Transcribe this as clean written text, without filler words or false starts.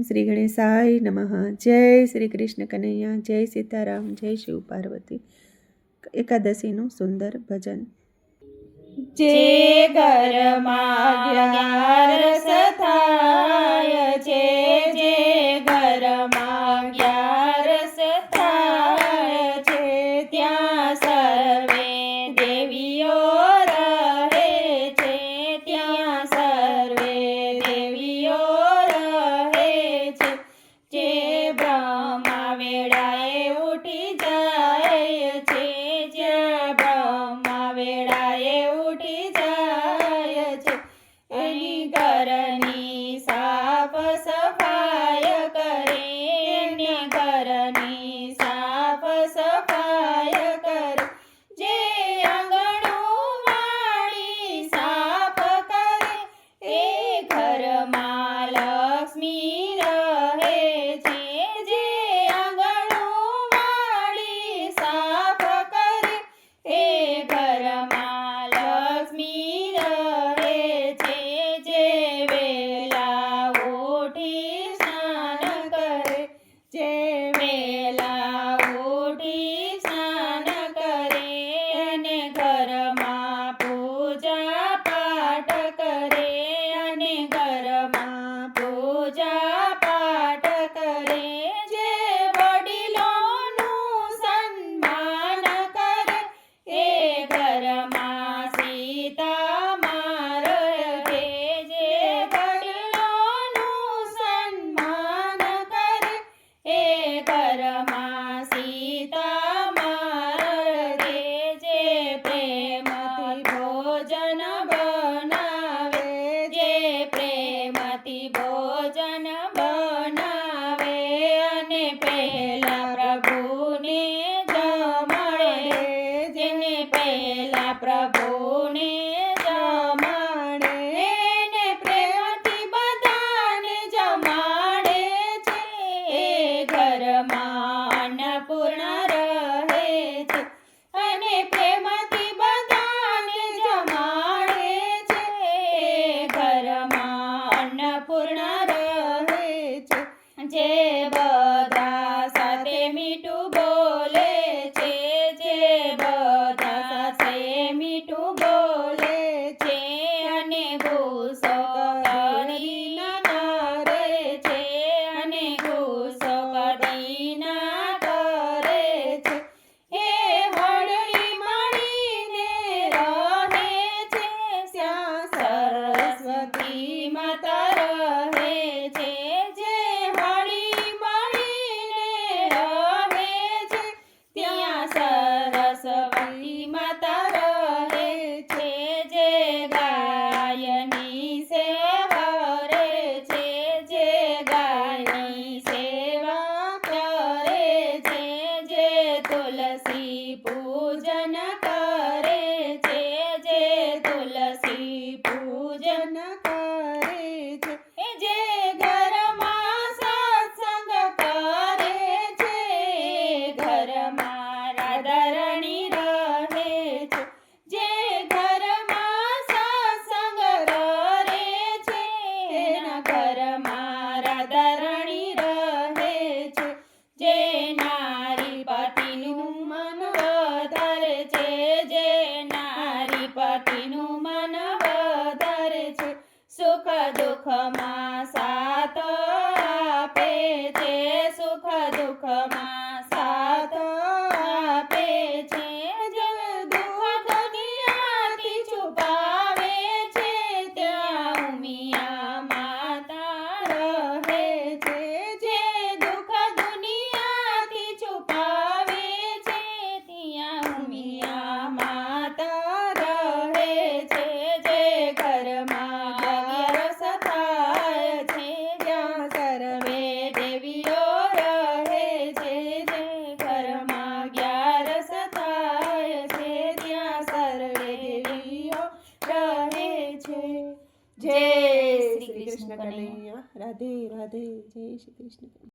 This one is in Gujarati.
શ્રી ગણેશાય નમઃ. જય શ્રી કૃષ્ણ કનૈયા, જય સીતારામ, જય શિવ પાર્વતી. એકાદશીનું સુંદર ભજન. જે ઘરમાં અગિયારસ થાય છે, જે ઘરમાં અગિયારસ થાય છે, ત્યાં સર્વે દેવીઓ રહે છે, ત્યાં સર્વે દેવીઓ રહે છે. જે બ્રહ્મા વેળાએ ઉઠી જાય છે, જે બ્રહ્મા વેળાએ ઉઠી જાય છે, એની ઘરની સાફ સફાઈ કરે, એની ઘરની સાફ સફાઈ કરે. જે આંગણું વાળી સાફ કરે, એ ઘરમાં લક્ષ્મી રહે છે. જે આંગણું વાળી સાફ કરે, એ ઘરમાં લક્ષ્મી રહે છે. જે વેલા ઉઠી સ્નાન કરે, જે વેલા ઉઠી સ્નાન કરે, અને ઘરમાં પૂજા પાઠ કરે, અને ઘરમાં પૂજા પાઠ કરે. જે વડીલોનું સન્માન કરે, એ ઘરમાં સીતામાં રહે. જે વડીલોનું સન્માન કરે, એ ઘરમાં સીતામાં રહે. જે પ્રેમથી ભોજન બનાવે, જે પ્રેમથી ભોજન બનાવે, અને પહેલા પ્રભુને જમાડે, જેને પહેલા પ્રભુને જમાડે, એને પ્રેમથી બધાને જમાડે છે. એ ઘરમાં અન્નપૂર્ણા રહે છે, અને પ્રેમથી બધાને જમાડે છે. એ ઘરમાં અન્નપૂર્ણા રહે છે. જે બધા સાથે મીઠું બોલે છે, જે બધા સાથે મીઠું બોલે છે, અને ગુસ્સો કરી ના કરે છે, અને ગુસ્સો કરી ના કરે છે. એ હળળી મળીને રહે છે, ત્યાં સરસ્વતી માતા રહે છે. જે હળી મળીને રહે છે, ત્યાં સરસ્વતી માતા રહે છે. જે ગાયની સેવા કરે છે, જે ગાયની સેવા કરે છે, જે તુલસી પૂજન કરે છે, જે તુલસી પૂજન કરે છે. જે ઘરમાં સત્સંગ કરે છે, ઘરમાં રાધારણી રહે છે. જે ઘરમાં સત્સંગ કરે છે, એના ઘરમાં રાધારણી રહે છે. જે નારી પતિનું મન વધારે છે, જે નારી પતિનું મન વધારે છે, સુખ દુઃખમાં સાથ આપે છે, સુખ દુઃખમાં સાથ આપે છે. જે દુઃખ દુનિયાથી છુપાવે છે, ત્યાં ઉમિયા માતા રહે છે. જે દુઃખ દુનિયાથી છુપાવે છે, ત્યાં ઉમિયા માતા રહે છે. જે ઘરમાં અગિયારસ થાય છે, ત્યાં સર્વે દેવીઓ રહે છે. જે ઘરમાં અગિયારસ થાય છે, ત્યાં સર્વે દેવીઓ રહે છે. જય શ્રી કૃષ્ણ કનૈયા. રાધે રાધે. જય શ્રી કૃષ્ણ.